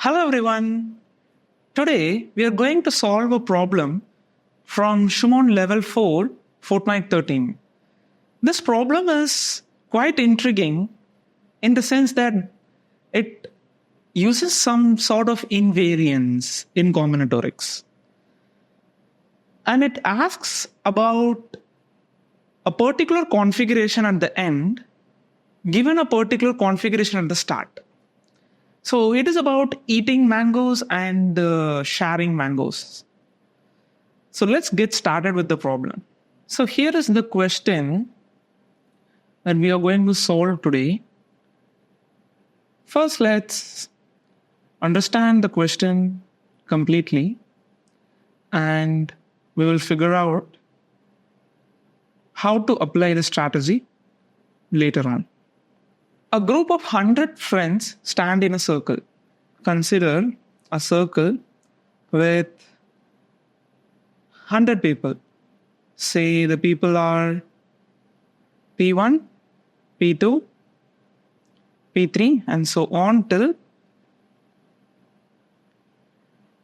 Hello everyone. Today we are going to solve a problem from SuMON Level 4, Fortnight 13. This problem is quite intriguing in the sense that it uses some sort of invariance in combinatorics. And it asks about a particular configuration at the end given a particular configuration at the start. So it is about eating mangoes and sharing mangoes. So let's get started with the problem. So here is the question that we are going to solve today. First, let's understand the question completely and we will figure out how to apply the strategy later on. A group of 100 friends stand in a circle. Consider a circle with 100 people. Say the people are P1, P2, P3 and so on till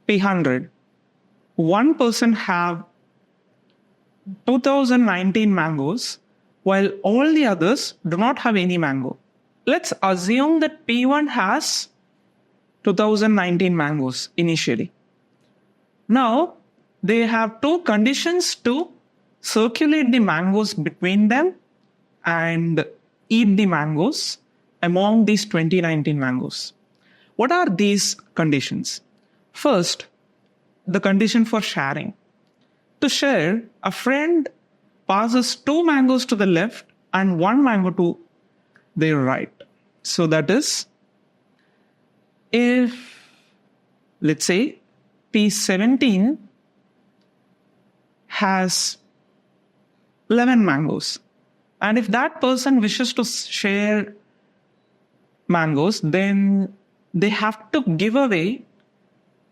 P100. One person have 2019 mangoes while all the others do not have any mango. Let's assume that P1 has 2019 mangoes initially. Now, they have two conditions to circulate the mangoes between them and eat the mangoes among these 2019 mangoes. What are these conditions? First, the condition for sharing. To share, a friend passes 2 mangoes to the left and 1 mango to their right. So that is, if, let's say, P17 has 11 mangoes, and if that person wishes to share mangoes, then they have to give away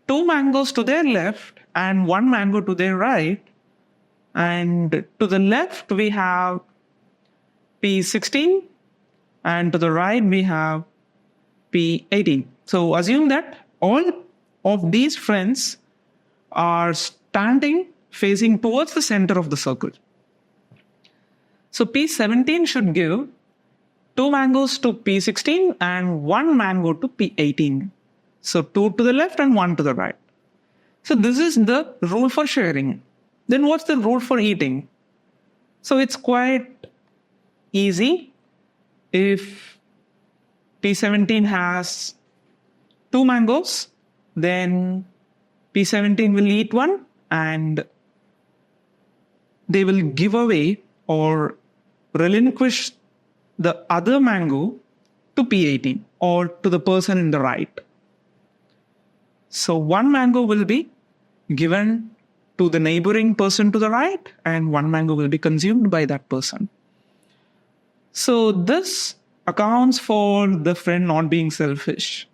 2 mangoes to their left and 1 mango to their right. And to the left, we have P16. And to the right, we have P18. So assume that all of these friends are standing facing towards the center of the circle. So P17 should give 2 mangoes to P16 and 1 mango to P18. So 2 to the left and 1 to the right. So this is the rule for sharing. Then what's the rule for eating? So it's quite easy. If P17 has 2 mangoes, then P17 will eat 1 and they will give away or relinquish the other mango to P18 or to the person in the right. So 1 mango will be given to the neighboring person to the right and 1 mango will be consumed by that person. So this accounts for the friend not being selfish.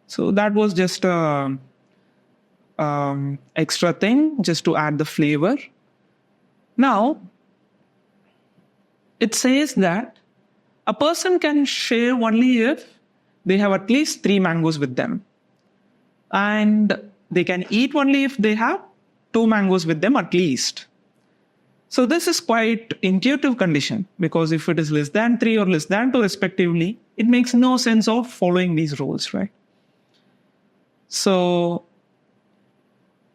So that was just a extra thing just to add the flavor. Now, it says that a person can share only if they have at least 3 mangoes with them. And they can eat only if they have 2 mangoes with them at least. So this is quite intuitive condition because if it is less than 3 or less than 2 respectively, it makes no sense of following these rules, right? So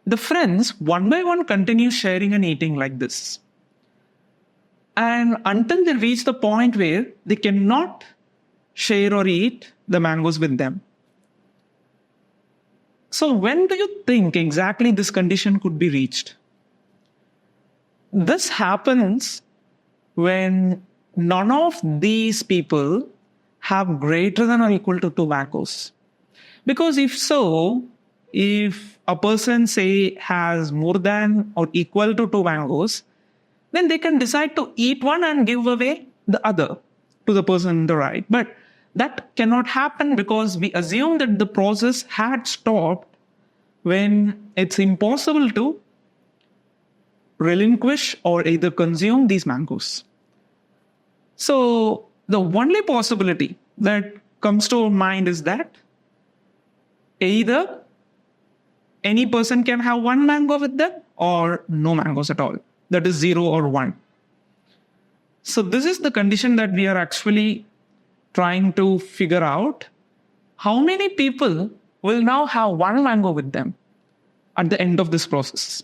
the friends one by one continue sharing and eating like this. And until they reach the point where they cannot share or eat the mangoes with them. So when do you think exactly this condition could be reached? This happens when none of these people have greater than or equal to 2 mangoes. Because if so, if a person say has more than or equal to 2 mangoes, then they can decide to eat 1 and give away the other to the person on the right. But that cannot happen because we assume that the process had stopped when it's impossible to relinquish or either consume these mangoes. So the only possibility that comes to our mind is that either any person can have one mango with them or no mangoes at all. That is 0 or 1. So this is the condition that we are actually trying to figure out. How many people will now have one mango with them at the end of this process?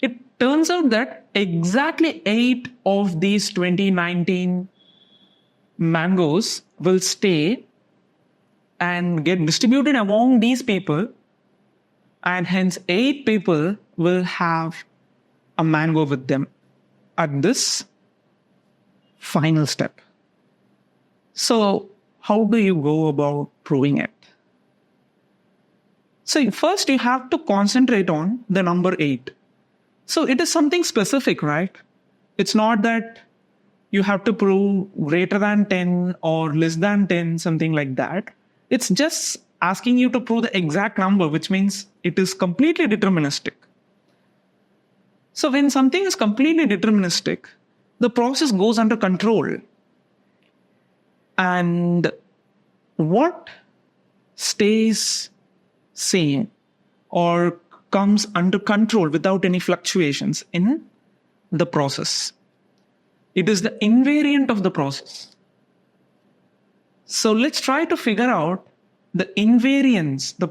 It turns out that exactly 8 of these 2019 mangoes will stay and get distributed among these people, and hence 8 people will have a mango with them at this final step. So how do you go about proving it? So first you have to concentrate on the number 8. So it is something specific, right? It's not that you have to prove greater than 10 or less than 10, something like that. It's just asking you to prove the exact number, which means it is completely deterministic. So when something is completely deterministic, the process goes under control. And what stays same or comes under control without any fluctuations in the process? It is the invariant of the process. So let's try to figure out the invariance, the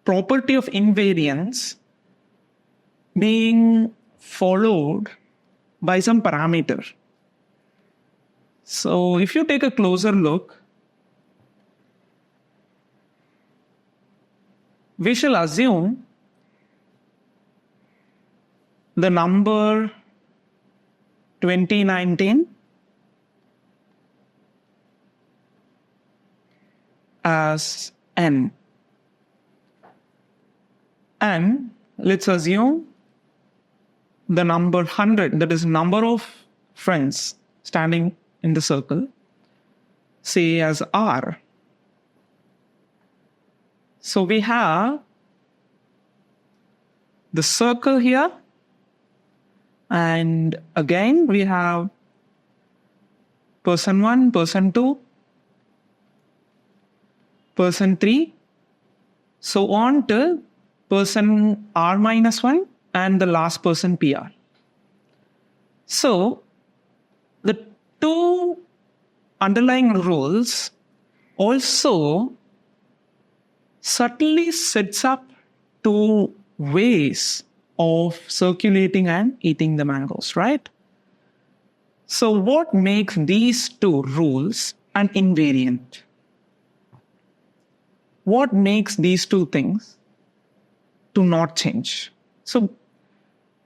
property of invariance being followed by some parameter. So if you take a closer look, we shall assume the number 2019 as n. And let's assume the number 100, that is number of friends standing in the circle, say as r. So we have the circle here, and again we have person 1, person 2, person 3, so on till person r minus 1 and the last person pr. So the two underlying rules also subtly sets up two ways of circulating and eating the mangoes, right? So what makes these two rules an invariant? What makes these two things to not change? So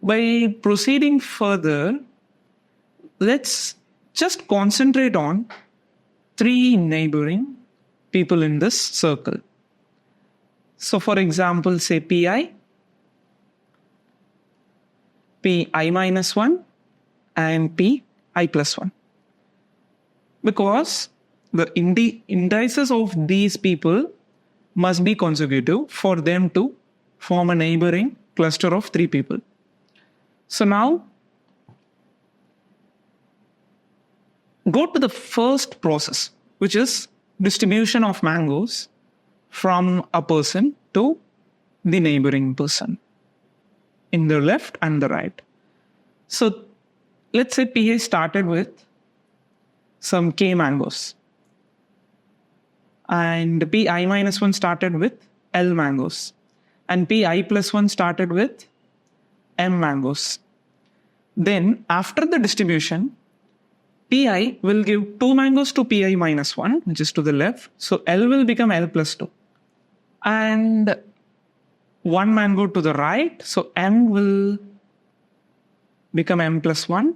by proceeding further, let's just concentrate on 3 neighboring people in this circle. So for example, say pi minus 1 and pi plus 1. Because the indices of these people must be consecutive for them to form a neighboring cluster of 3 people. So now go to the first process, which is distribution of mangoes from a person to the neighboring person in the left and the right. So let's say pi started with some k mangoes, and pi minus 1 started with l mangoes, and pi plus 1 started with m mangoes. Then after the distribution, pi will give 2 mangoes to pi minus 1, which is to the left. So l will become l plus 2. And 1 mango to the right. So m will become m plus 1.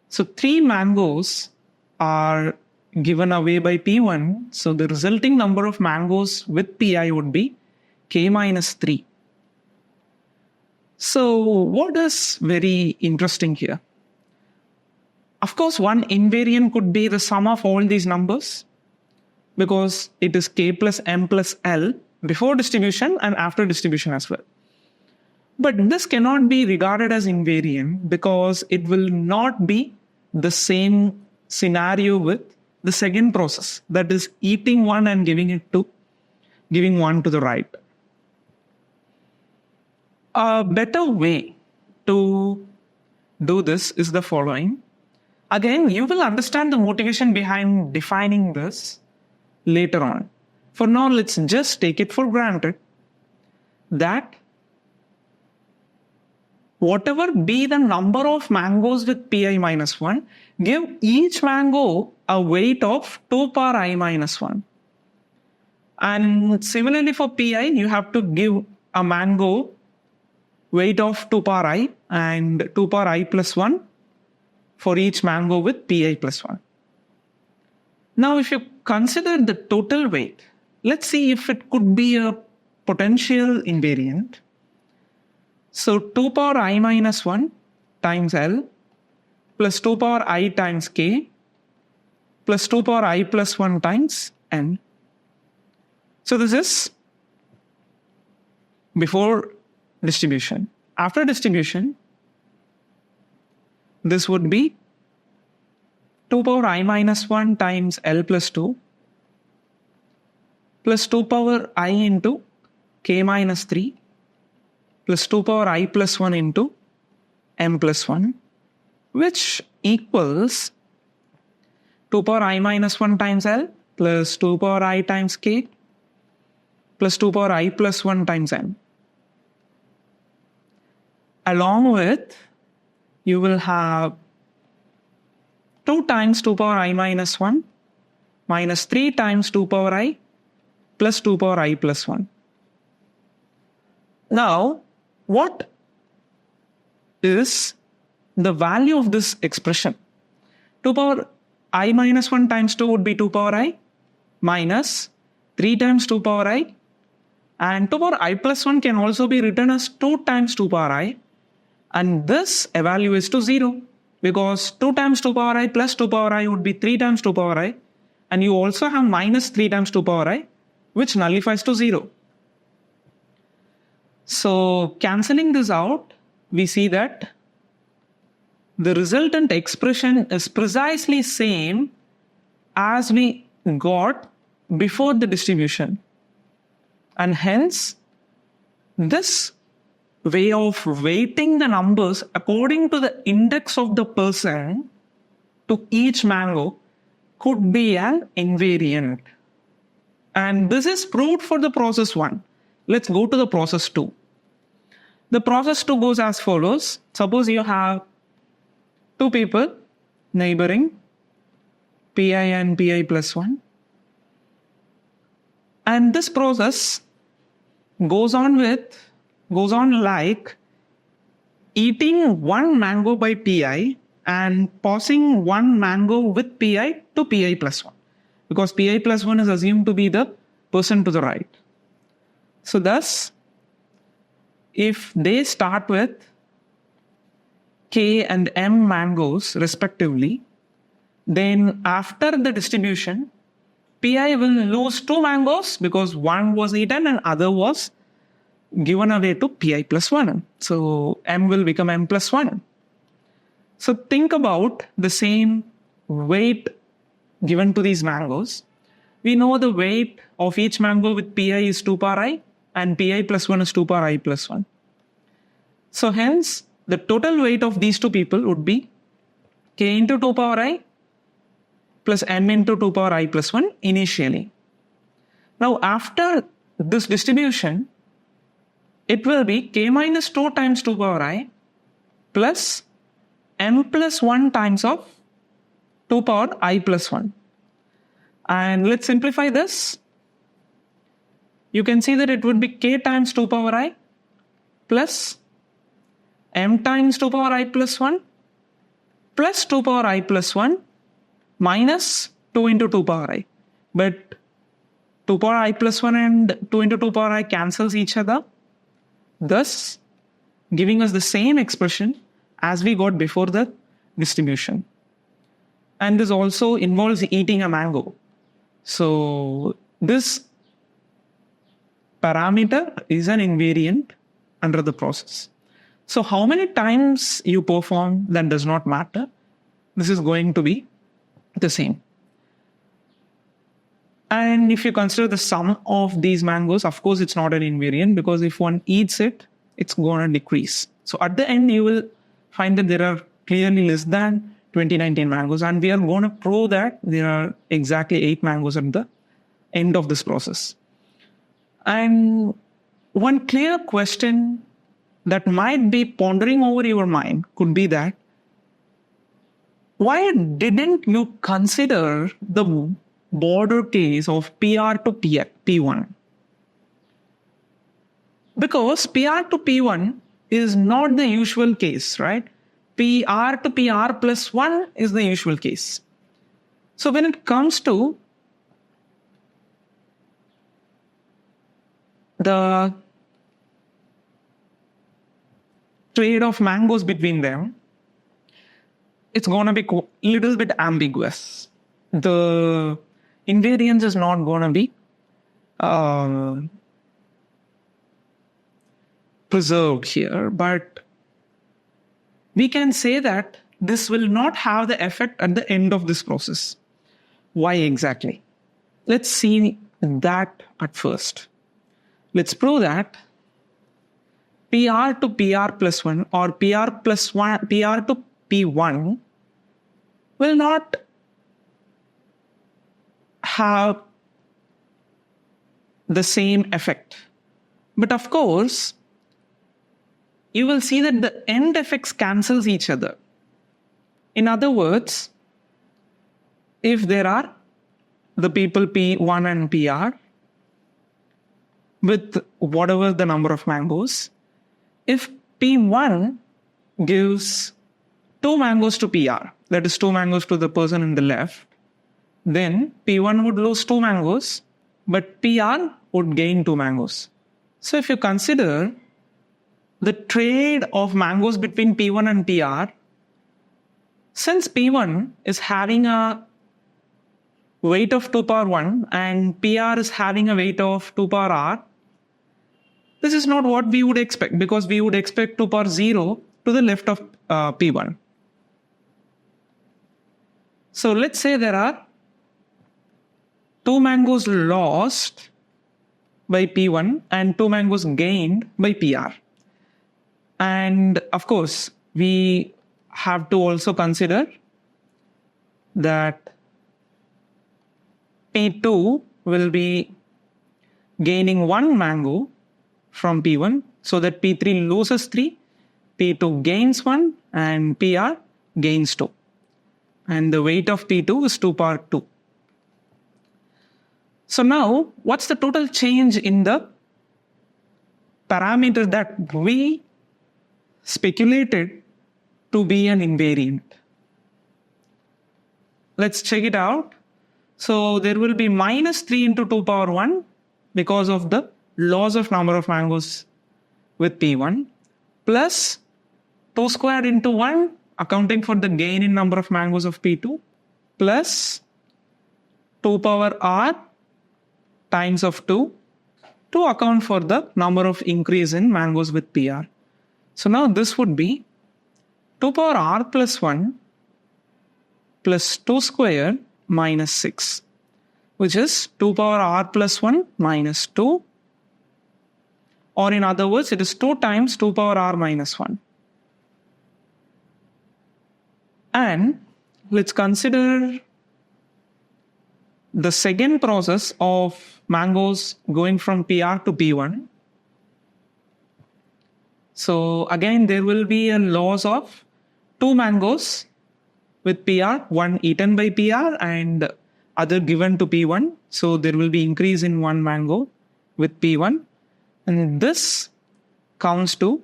So 3 mangoes are given away by p1. So the resulting number of mangoes with pi would be k minus 3. So what is very interesting here? Of course, one invariant could be the sum of all these numbers, because it is k plus m plus l before distribution and after distribution as well. But this cannot be regarded as invariant because it will not be the same scenario with the second process, that is eating one and giving it to giving one to the right. A better way to do this is the following. Again, you will understand the motivation behind defining this later on. For now, let's just take it for granted that whatever be the number of mangoes with pi minus 1, give each mango a weight of 2 power I minus 1. And similarly for pi, you have to give a mango weight of 2 power I and 2 power I plus 1 for each mango with pi plus 1. Now, if you consider the total weight, let's see if it could be a potential invariant. So 2 power I minus 1 times L plus 2 power I times K plus 2 power I plus 1 times N. So this is before distribution. After distribution, this would be 2 power I minus 1 times L plus 2 plus 2 power I into K minus 3 plus 2 power I plus 1 into M plus 1, which equals 2 power I minus 1 times L plus 2 power I times K plus 2 power I plus 1 times M. Along with, you will have 2 times 2 power I minus 1 minus 3 times 2 power I plus 2 power I plus 1. Now, what is the value of this expression? 2 power I minus 1 times 2 would be 2 power I minus 3 times 2 power I, and 2 power I plus 1 can also be written as 2 times 2 power I, and this evaluates to 0 because 2 times 2 power I plus 2 power I would be 3 times 2 power I, and you also have minus 3 times 2 power I, which nullifies to 0. So cancelling this out, we see that the resultant expression is precisely same as we got before the distribution. And hence, this way of weighting the numbers according to the index of the person to each mango could be an invariant. And this is proved for the process 1. Let's go to the process 2. The process 2 goes as follows. Suppose you have 2 people neighboring, pi and pi plus 1. And this process goes on like eating one mango by pi and passing one mango with pi to pi plus 1. Because pi plus 1 is assumed to be the person to the right. So thus, if they start with K and M mangoes respectively, then after the distribution, pi will lose 2 mangoes because one was eaten and other was given away to pi plus 1. So M will become M plus 1. So think about the same weight given to these mangoes. We know the weight of each mango with pi is 2 power I and pi plus 1 is 2 power I plus 1. So hence, the total weight of these 2 people would be k into 2 power I plus m into 2 power I plus 1 initially. Now after this distribution, it will be k minus 2 times 2 power I plus m plus 1 times of 2 power I plus 1. And let's simplify this. You can see that it would be k times 2 power I plus m times 2 power I plus 1 plus 2 power I plus 1 minus 2 into 2 power I. But 2 power I plus 1 and 2 into 2 power I cancels each other, thus giving us the same expression as we got before the distribution. And this also involves eating a mango. So this parameter is an invariant under the process. So how many times you perform, that does not matter. This is going to be the same. And if you consider the sum of these mangoes, of course, it's not an invariant because if one eats it, it's going to decrease. So at the end, you will find that there are clearly less than 2019 mangoes. And we are going to prove that there are exactly 8 mangoes at the end of this process. And one clear question that might be pondering over your mind could be that, why didn't you consider the border case of PR to P1? Because PR to P1 is not the usual case, right? PR to PR plus 1 is the usual case. So when it comes to the trade of mangoes between them, it's going to be a little bit ambiguous. The invariance is not going to be preserved here, but we can say that this will not have the effect at the end of this process. Why exactly? Let's see that at first. Let's prove that PR to PR plus 1 or PR plus 1, PR to P1 will not have the same effect. But of course, you will see that the end effects cancels each other. In other words, if there are the people P1 and PR with whatever the number of mangoes, if P1 gives 2 mangoes to PR, that is 2 mangoes to the person in the left, then P1 would lose 2 mangoes, but PR would gain 2 mangoes. So if you consider the trade of mangoes between P1 and PR, since P1 is having a weight of 2 power 1 and PR is having a weight of 2 power r, this is not what we would expect, because we would expect 2 power 0 to the left of P1. So let's say there are 2 mangoes lost by P1 and 2 mangoes gained by PR. And of course, we have to also consider that P2 will be gaining 1 mango from P1, so that P3 loses 3, P2 gains 1, and PR gains 2. And the weight of P2 is 2 power 2. So now, what's the total change in the parameter that we speculated to be an invariant? Let's check it out. So there will be minus 3 into 2 power 1 because of the loss of number of mangoes with P1, plus 2 squared into 1 accounting for the gain in number of mangoes of P2, plus 2 power r times of 2 to account for the number of increase in mangoes with PR. So now this would be 2 power r plus 1 plus 2 squared minus 6, which is 2 power r plus 1 minus 2, or in other words, it is 2 times 2 power r minus 1. And let's consider the second process of mangoes going from PR to P1. So again, there will be a loss of 2 mangoes with PR, 1 eaten by PR and other given to P1. So there will be increase in 1 mango with P1. And this comes to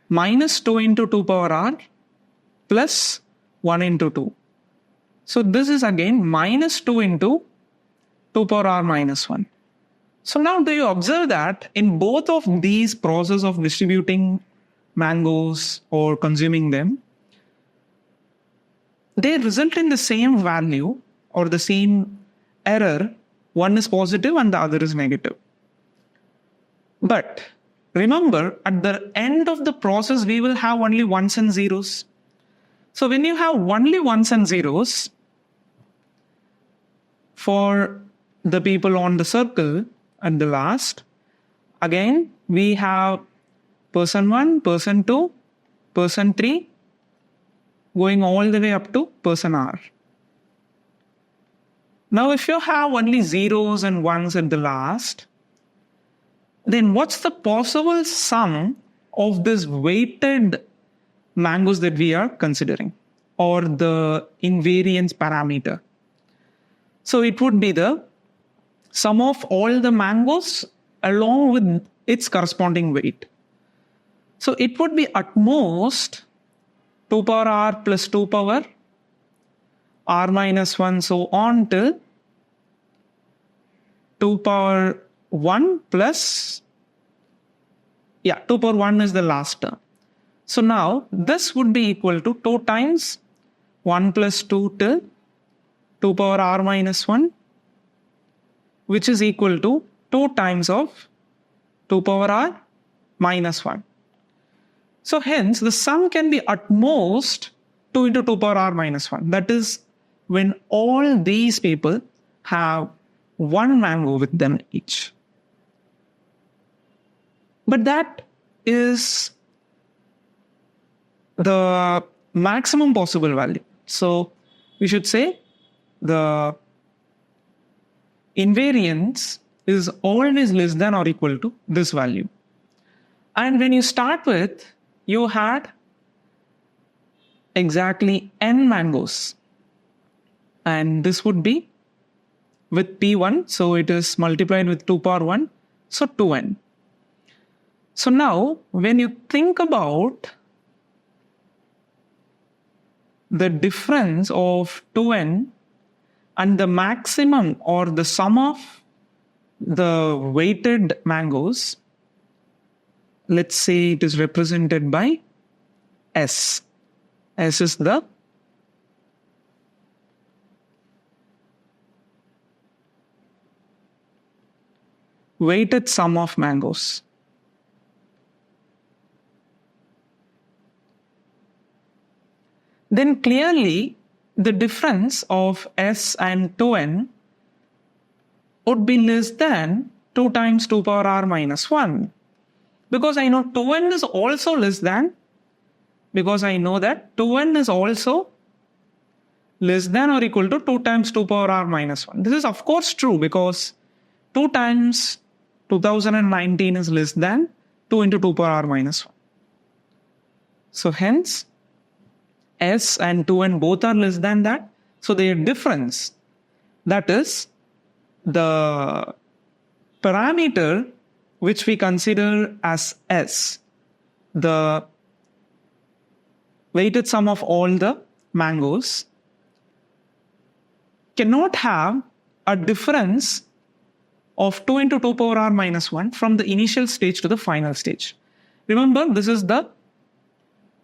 minus 2 into 2 power r plus 1 into 2. So this is again minus 2 into 2 power r minus 1. So now do you observe that in both of these processes of distributing mangoes or consuming them, they result in the same value or the same error. One is positive and the other is negative. But remember, at the end of the process, we will have only ones and zeros. So when you have only ones and zeros, for the people on the circle at the last, again, we have person 1, person 2, person 3, going all the way up to person R. Now, if you have only zeros and ones at the last, then what's the possible sum of this weighted mangoes that we are considering, or the invariance parameter? So it would be the sum of all the mangoes along with its corresponding weight. So it would be at most 2 power r plus 2 power r minus 1, so on till 2 power 1 plus, 2 power 1 is the last term. So now this would be equal to 2 times 1 plus 2 till 2 power r minus 1, which is equal to 2 times of 2 power r minus 1. So hence the sum can be at most 2 into 2 power r minus 1. That is when all these people have one mango with them each. But that is the maximum possible value. So we should say the invariance is always less than or equal to this value. And when you start with, you had exactly n mangoes. And this would be with P1, so it is multiplied with 2 power 1, so 2n. So now, when you think about the difference of 2n and the maximum or the sum of the weighted mangoes, let's say it is represented by S. S is the weighted sum of mangoes. Then clearly the difference of S and 2n would be less than 2 times 2 power r minus 1. Because I know 2n is also less than, because I know that 2n is also less than or equal to 2 times 2 power r minus 1. This is of course true because 2 times 2019 is less than 2 into 2 power r minus 1. So hence, S and 2n both are less than that. So their difference, that is the parameter which we consider as S, the weighted sum of all the mangoes, cannot have a difference of 2 into 2 power r minus 1 from the initial stage to the final stage. Remember, this is the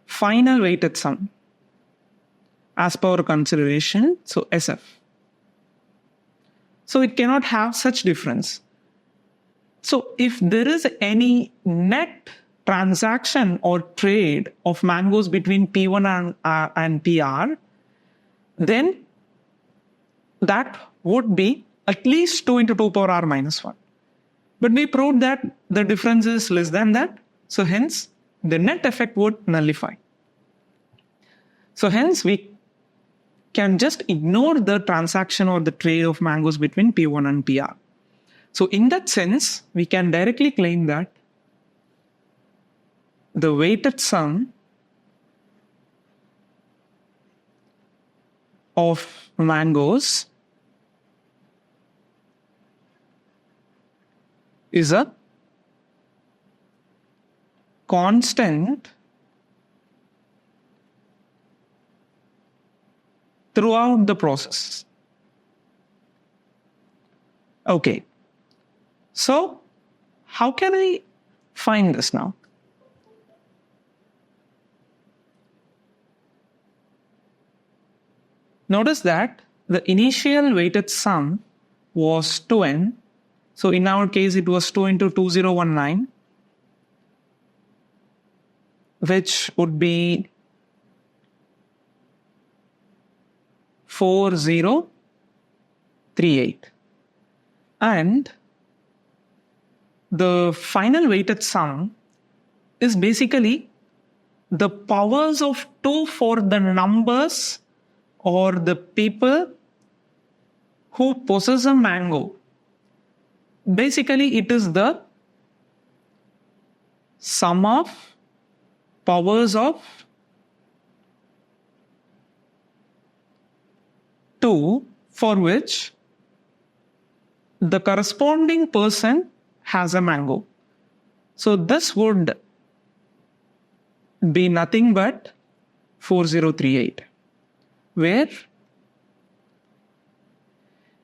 final weighted sum as per our consideration, so SF. So it cannot have such difference. So if there is any net transaction or trade of mangoes between P1 and PR, then that would be at least 2 into 2 power r minus 1. But we proved that the difference is less than that. So hence, the net effect would nullify. So hence, we can just ignore the transaction or the trade of mangoes between P1 and PR. So in that sense, we can directly claim that the weighted sum of mangoes is a constant throughout the process. Okay. So, how can I find this now? Notice that the initial weighted sum was 2n. So, in our case, it was 2 into 2019, which would be 4039. 4038. And the final weighted sum is basically the powers of 2 for the numbers or the people who possess a mango. Basically, it is the sum of powers of 2 for which the corresponding person has a mango. So this would be nothing but 4038, where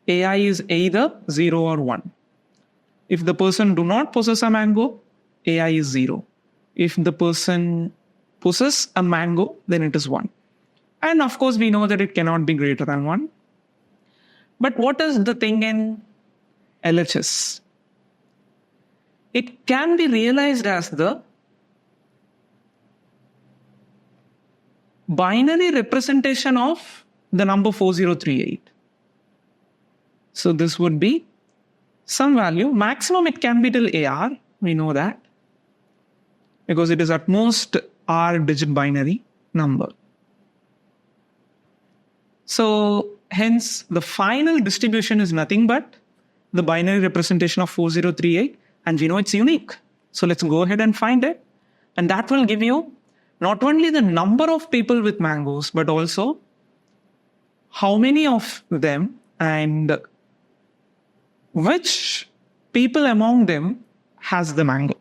AI is either 0 or 1. If the person do not possess a mango, AI is 0. If the person possesses a mango, then it is 1. And of course, we know that it cannot be greater than 1. But what is the thing in LHS? It can be realized as the binary representation of the number 4038. So this would be some value. Maximum it can be till AR. We know that, because it is at most R digit binary number. So hence the final distribution is nothing but the binary representation of 4038, and we know it's unique. So let's go ahead and find it. And that will give you not only the number of people with mangoes, but also how many of them and which people among them has the mango.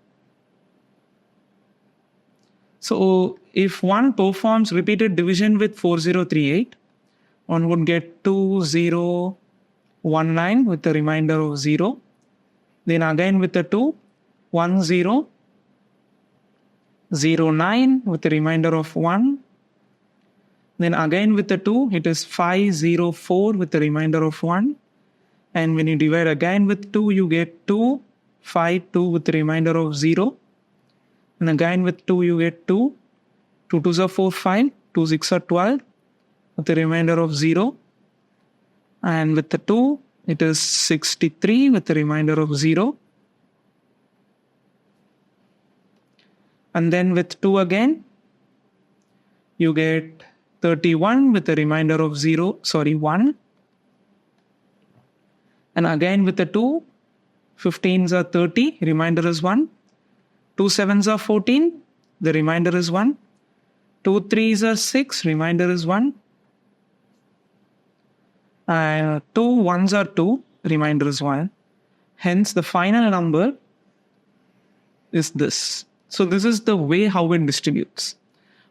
So if one performs repeated division with 4038, one would get 2019 with the remainder of 0. Then again with the 2, 1009 with the remainder of 1. Then again with the 2, it is 504 with the remainder of 1. And when you divide again with 2, you get 252 with the remainder of 0. And again with 2, you get 2. 2 2s are 4, 5. 2 6 are 12 with the remainder of 0. And with the 2, it is 63 with the remainder of 0. And then with 2 again, you get 31 with the remainder of 1. And again with the 2, 15s are 30, remainder is 1. 2 7s are 14, the remainder is 1. 2 3s are 6, remainder is 1. And 2 1s are 2, remainder is 1. Hence the final number is this. So this is the way how it distributes.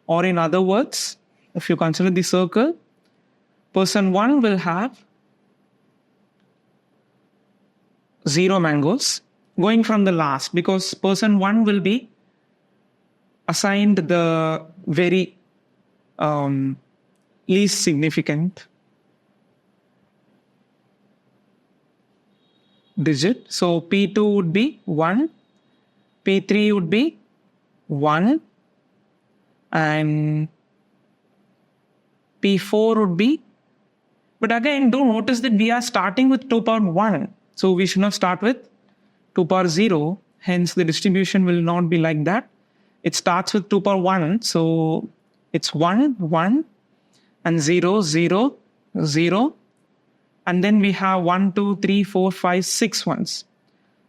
Or in other words, if you consider the circle, person 1 will have 0 mangoes going from the last, because person 1 will be assigned the very least significant digit. So P2 would be 1, P3 would be 1, and P4 would be, but again do notice that we are starting with 2 power 1. So we should not start with 2 power 0. Hence the distribution will not be like that. It starts with 2 power 1. So it's 1, 1 and 0, 0, 0. And then we have 1, 2, 3, 4, 5, 6 ones.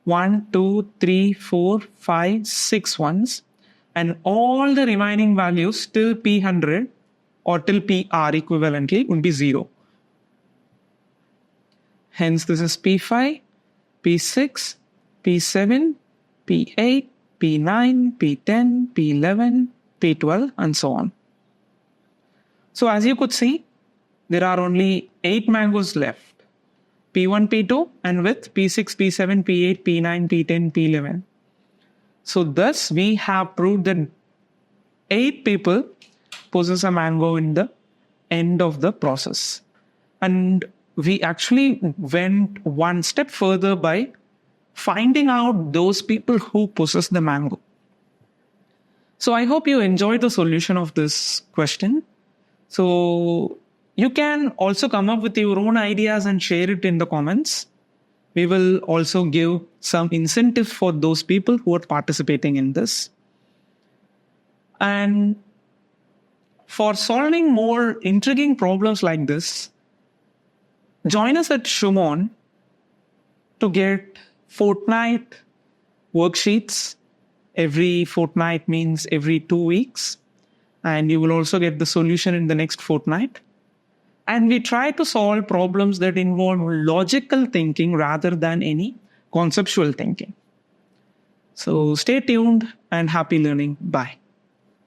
1, 2, 3, 4, 5, 6 ones. And all the remaining values till P100 or till PR equivalently would be 0. Hence this is P5, P6, P7, P8, P9, P10, P11, P12 and so on. So as you could see, there are only 8 mangoes left. P1, P2 and with P6, P7, P8, P9, P10, P11. So thus we have proved that 8 people possess a mango in the end of the process. And we actually went one step further by finding out those people who possess the mango. So I hope you enjoyed the solution of this question. So You can also come up with your own ideas and share it in the comments. We will also give some incentive for those people who are participating in this. And for solving more intriguing problems like this, join us at SuMON to get fortnight worksheets. Every fortnight means every 2 weeks. And you will also get the solution in the next fortnight. And we try to solve problems that involve logical thinking rather than any conceptual thinking. So stay tuned and happy learning. Bye.